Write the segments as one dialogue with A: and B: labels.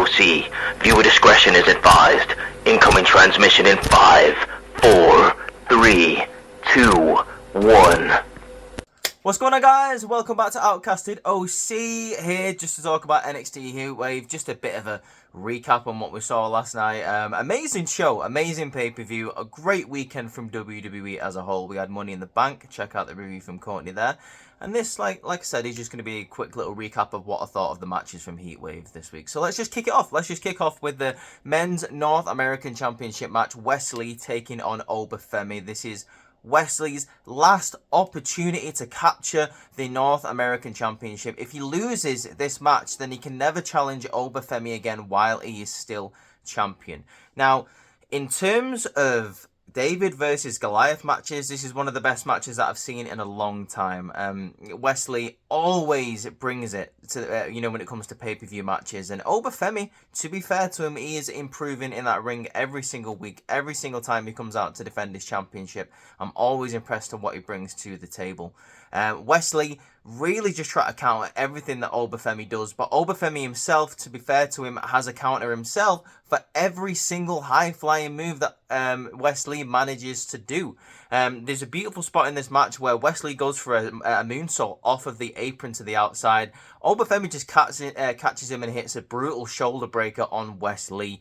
A: OC. Viewer discretion is advised. Incoming transmission in 5, 4, 3, 2, 1.
B: What's going on, guys? Welcome back to Outcasted OC here, just to talk about Nxt Heatwave. Just a bit of a recap on what we saw last night. Amazing show, amazing pay-per-view, a great weekend from WWE as a whole. We had Money in the Bank. Check out the review from Courtney there. And this, like I said, is just going to be a quick little recap of what I thought of the matches from Heatwave this week. So let's just kick it off. Let's just kick off with the Men's North American Championship match. Wesley taking on Obafemi. This is Wesley's last opportunity to capture the North American Championship. If he loses this match, then he can never challenge Obafemi again while he is still champion. Now, in terms of David versus Goliath matches, this is one of the best matches that I've seen in a long time. Wesley always brings it to when it comes to pay-per-view matches, and Obafemi, to be fair to him, he is improving in that ring every single week, every single time he comes out to defend his championship. I'm always impressed with what he brings to the table. Wesley really just try to counter everything that Obafemi does, but Obafemi himself, to be fair to him, has a counter himself for every single high-flying move that Wesley manages to do. There's a beautiful spot in this match where Wesley goes for a moonsault off of the apron to the outside. Obafemi just catches him and hits a brutal shoulder breaker on Wesley.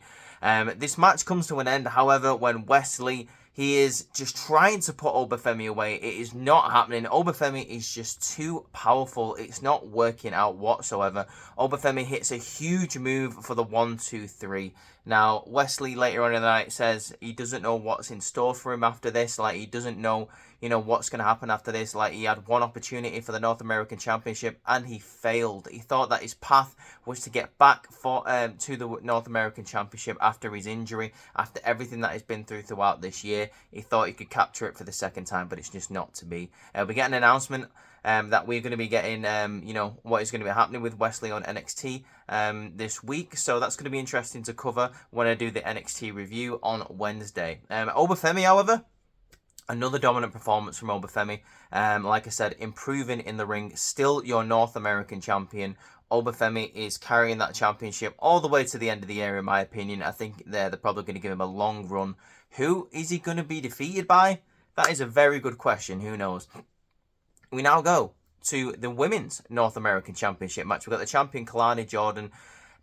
B: This match comes to an end, however, when Wesley, he is just trying to put Obafemi away. It is not happening. Obafemi is just too powerful. It's not working out whatsoever. Obafemi hits a huge move for the 1-2-3. Now, Wesley later on in the night says he doesn't know what's in store for him after this. Like, he doesn't know, what's going to happen after this. Like, he had one opportunity for the North American Championship and he failed. He thought that his path was to get back to the North American Championship after his injury, after everything that he's been throughout this year. He thought he could capture it for the second time, but it's just not to be. We get an announcement that we're going to be getting, what is going to be happening with Wesley on NXT this week. So that's going to be interesting to cover when I do the NXT review on Wednesday. Obafemi, however, another dominant performance from Obafemi. Like I said, improving in the ring, still your North American champion. Obafemi is carrying that championship all the way to the end of the year, in my opinion. I think they're probably going to give him a long run. Who is he going to be defeated by? That is a very good question. Who knows? We now go to the Women's North American Championship match. We've got the champion Kalani Jordan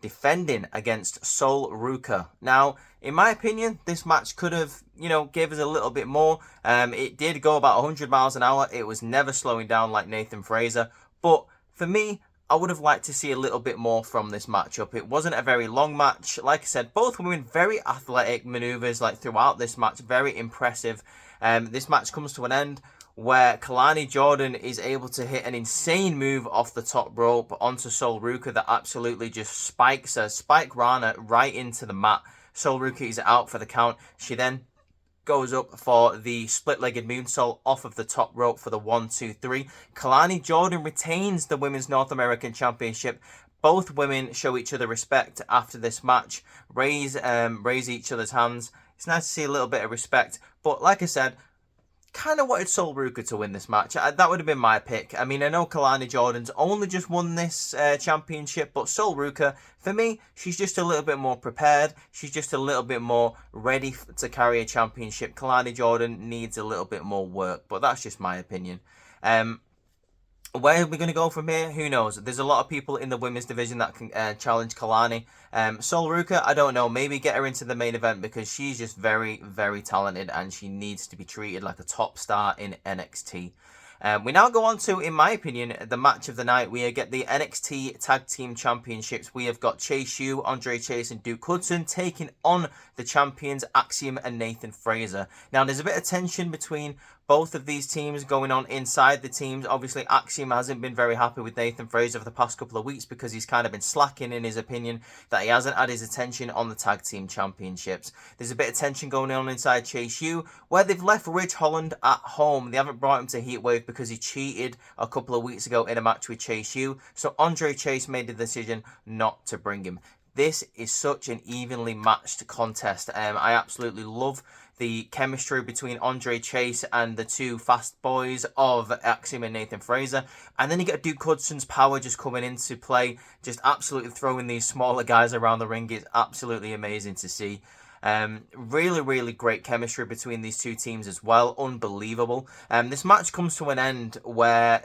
B: defending against Sol Ruka. Now, in my opinion, this match could have, gave us a little bit more. It did go about 100 miles an hour. It was never slowing down like Nathan Fraser. But for me, I would have liked to see a little bit more from this matchup. It wasn't a very long match. Like I said, both women very athletic maneuvers throughout this match. Very impressive. This match comes to an end where Kalani Jordan is able to hit an insane move off the top rope onto Sol Ruka that absolutely just spikes her, Spike Rana right into the mat. Sol Ruka is out for the count. She then goes up for the split-legged moonsault off of the top rope for the 1-2-3. Kalani Jordan retains the Women's North American Championship. Both women show each other respect after this match, raise each other's hands. It's nice to see a little bit of respect, but like I said, kind of wanted Sol Ruka to win this match. That would have been my pick. I mean, I know Kalani Jordan's only just won this championship, but Sol Ruka, for me, she's just a little bit more prepared. She's just a little bit more ready to carry a championship. Kalani Jordan needs a little bit more work, but that's just my opinion. Where are we going to go from here? Who knows? There's a lot of people in the women's division that can challenge Kalani. Sol Ruka, I don't know. Maybe get her into the main event because she's just very, very talented and she needs to be treated like a top star in NXT. We now go on to, in my opinion, the match of the night. We get the NXT Tag Team Championships. We have got Chase U, Andre Chase, and Duke Hudson taking on the champions Axiom and Nathan Fraser. Now, there's a bit of tension between both of these teams going on inside the teams. Obviously, Axiom hasn't been very happy with Nathan Fraser for the past couple of weeks because he's kind of been slacking in his opinion, that he hasn't had his attention on the Tag Team Championships. There's a bit of tension going on inside Chase U, where they've left Ridge Holland at home. They haven't brought him to Heatwave because he cheated a couple of weeks ago in a match with Chase U. So Andre Chase made the decision not to bring him. This is such an evenly matched contest. I absolutely love the chemistry between Andre Chase and the two fast boys of Axiom and Nathan Fraser. And then you get Duke Hudson's power just coming into play, just absolutely throwing these smaller guys around the ring. It's absolutely amazing to see. Really, really great chemistry between these two teams as well. Unbelievable. This match comes to an end where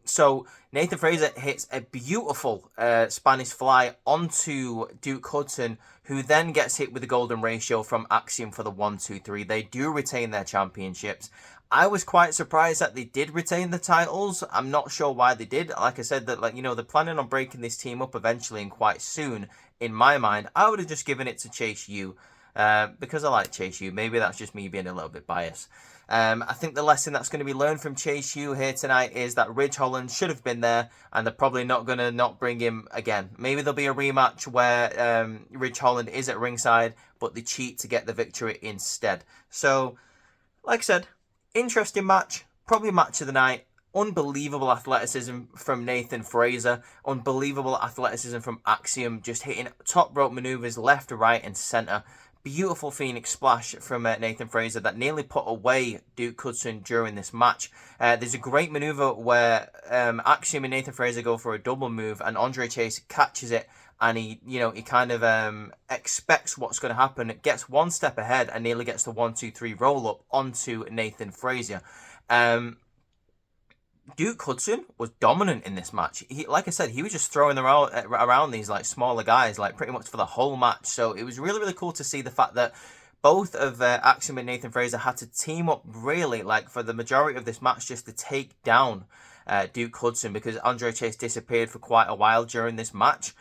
B: so Nathan Fraser hits a beautiful Spanish fly onto Duke Hudson, who then gets hit with the golden ratio from Axiom for the 1-2-3. They do retain their championships. I was quite surprised that they did retain the titles. I'm not sure why they did. Like I said, that they're planning on breaking this team up eventually and quite soon. In my mind, I would have just given it to Chase U because I like Chase U. Maybe that's just me being a little bit biased. I think the lesson that's going to be learned from Chase U here tonight is that Ridge Holland should have been there, and they're probably not going to not bring him again. Maybe there'll be a rematch where Ridge Holland is at ringside, but they cheat to get the victory instead. So, like I said, interesting match, probably match of the night. Unbelievable athleticism from Nathan Fraser. Unbelievable athleticism from Axiom, just hitting top rope maneuvers left, right, and center. Beautiful Phoenix splash from Nathan Fraser that nearly put away Duke Hudson during this match. There's a great maneuver where Axiom and Nathan Fraser go for a double move, and Andre Chase catches it, and he kind of expects what's going to happen. It gets one step ahead and nearly gets the 1-2-3 roll up onto Nathan Fraser. Duke Hudson was dominant in this match. Like I said, he was just throwing around these smaller guys pretty much for the whole match. So it was really, really cool to see the fact that both of Axiom and Nathan Fraser had to team up really for the majority of this match just to take down Duke Hudson, because Andre Chase disappeared for quite a while during this match.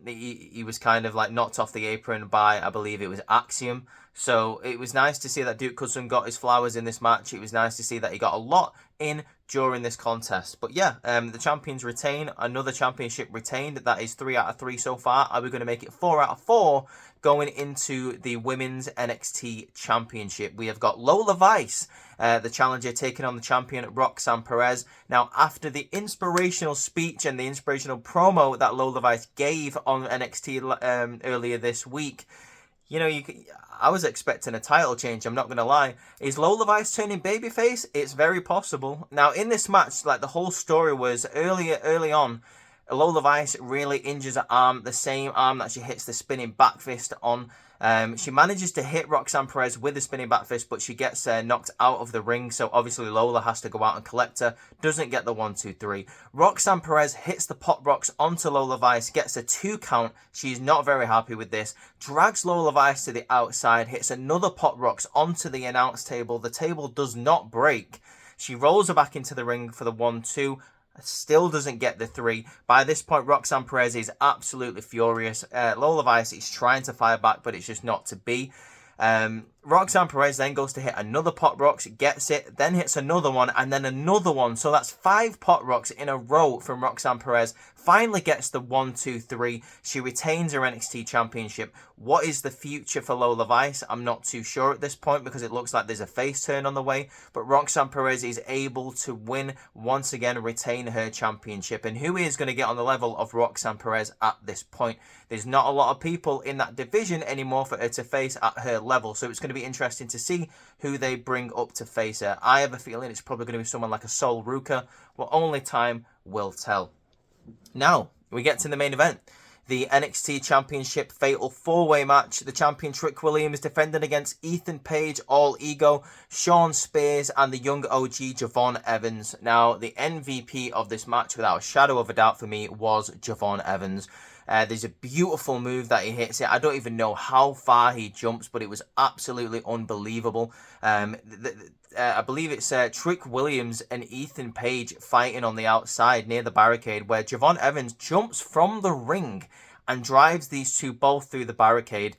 B: He was kind of knocked off the apron by, I believe it was Axiom. So it was nice to see that Duke Hudson got his flowers in this match. It was nice to see that he got a lot in during this contest. But yeah, the champions retain. Another championship retained. That is 3 out of 3 so far. Are we going to make it 4 out of 4 going into the Women's NXT Championship? We have got Lola Vice, the challenger, taking on the champion Roxanne Perez. Now, after the inspirational speech and the inspirational promo that Lola Vice gave on NXT earlier this week, I was expecting a title change, I'm not going to lie. Is Lola Vice turning babyface? It's very possible. Now, in this match, the whole story was early on, Lola Vice really injures her arm, the same arm that she hits the spinning back fist on. She manages to hit Roxanne Perez with the spinning back fist, but she gets knocked out of the ring, so obviously Lola has to go out and collect her. Doesn't get the 1-2-3. Roxanne Perez hits the pop rocks onto Lola Vice, gets a 2 count. She's not very happy with this. Drags Lola Vice to the outside, hits another pop rocks onto the announce table. The table does not break. She rolls her back into the ring for the 1-2. Still doesn't get the 3. By this point, Roxanne Perez is absolutely furious. Lola Vice is trying to fire back, but it's just not to be. Roxanne Perez then goes to hit another pot rocks, gets it, then hits another one, and then another one. So that's 5 pot rocks in a row from Roxanne Perez. Finally gets the 1-2-3. She retains her NXT Championship. What is the future for Lola Vice? I'm not too sure at this point, because it looks like there's a face turn on the way. But Roxanne Perez is able to win once again, retain her championship. And who is going to get on the level of Roxanne Perez at this point? There's not a lot of people in that division anymore for her to face at her level. So it's going to be interesting to see who they bring up to face her. I have a feeling it's probably going to be someone like a Sol Ruka. Well, only time will tell. Now, we get to the main event. The NXT Championship Fatal 4-Way match. The champion Trick Williams defending against Ethan Page, All Ego, Sean Spears, and the young OG Javon Evans. Now, the MVP of this match, without a shadow of a doubt for me, was Javon Evans. There's a beautiful move that he hits it. I don't even know how far he jumps, but it was absolutely unbelievable. I believe it's Trick Williams and Ethan Page fighting on the outside near the barricade, where Javon Evans jumps from the ring and drives these two both through the barricade.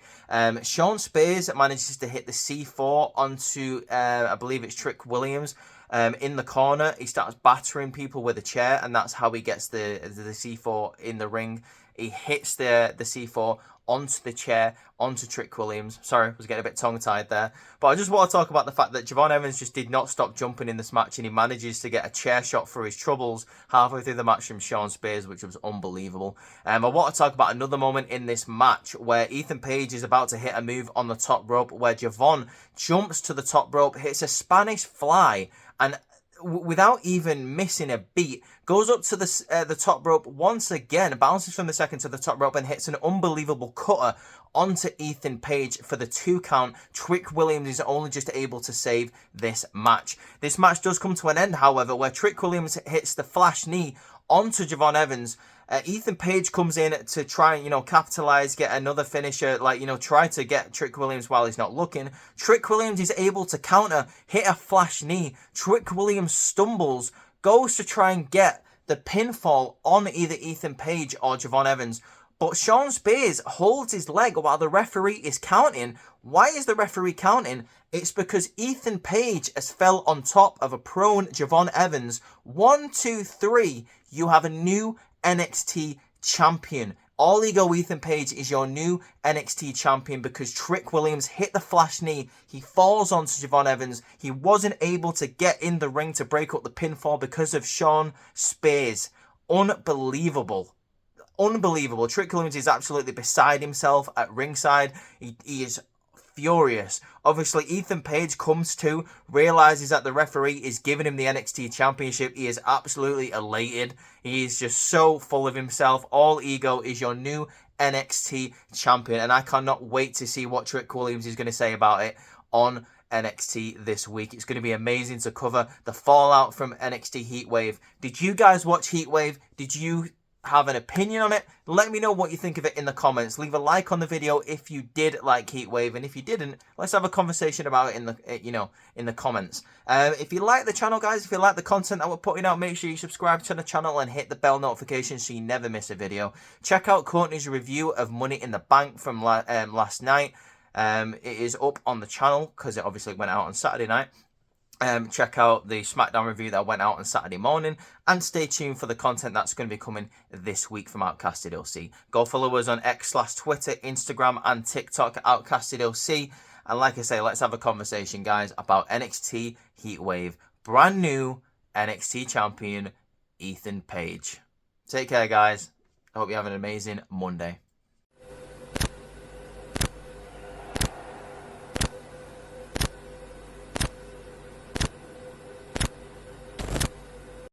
B: Sean Spears manages to hit the C4 onto, I believe it's Trick Williams. In the corner, he starts battering people with a chair, and that's how he gets the C4 in the ring. He hits the C4 onto the chair, onto Trick Williams. Sorry, I was getting a bit tongue-tied there. But I just want to talk about the fact that Javon Evans just did not stop jumping in this match, and he manages to get a chair shot for his troubles halfway through the match from Sean Spears, which was unbelievable. I want to talk about another moment in this match where Ethan Page is about to hit a move on the top rope, where Javon jumps to the top rope, hits a Spanish fly, and without even missing a beat, goes up to the top rope once again, bounces from the second to the top rope and hits an unbelievable cutter onto Ethan Page for the 2 count. Trick Williams is only just able to save this match. This match does come to an end, however, where Trick Williams hits the flash knee onto Javon Evans. Ethan Page comes in to try and, capitalize, get another finisher, try to get Trick Williams while he's not looking. Trick Williams is able to counter, hit a flash knee. Trick Williams stumbles, goes to try and get the pinfall on either Ethan Page or Javon Evans. But Sean Spears holds his leg while the referee is counting. Why is the referee counting? It's because Ethan Page has fell on top of a prone Javon Evans. 1, 2, 3. You have a new NXT champion. All Ego Ethan Page is your new NXT champion because Trick Williams hit the flash knee. He falls onto Javon Evans. He wasn't able to get in the ring to break up the pinfall because of Sean Spears. Unbelievable. Unbelievable. Trick Williams is absolutely beside himself at ringside. He is furious. Obviously, Ethan Page comes to, realizes that the referee is giving him the NXT Championship. He is absolutely elated. He is just so full of himself. All Ego is your new NXT Champion, and I cannot wait to see what Trick Williams is going to say about it on NXT this week. It's going to be amazing to cover the fallout from NXT Heatwave. Did you guys watch Heatwave? Did you have an opinion on it? Let me know what you think of it in the comments. Leave a like on the video if you did like Heatwave, and if you didn't, let's have a conversation about it in the in the comments. If you like the channel, guys, if you like the content that we're putting out, make sure you subscribe to the channel and hit the bell notification so you never miss a video. Check out Courtney's review of Money in the Bank from last night. It is up on the channel because it obviously went out on Saturday night. Check out the SmackDown review that went out on Saturday morning, and stay tuned for the content that's going to be coming this week from Outcasted OC. Go follow us on X/Twitter, Instagram, and TikTok at Outcasted OC. And like I say, let's have a conversation, guys, about NXT Heatwave. Brand new NXT champion, Ethan Page. Take care, guys. I hope you have an amazing Monday.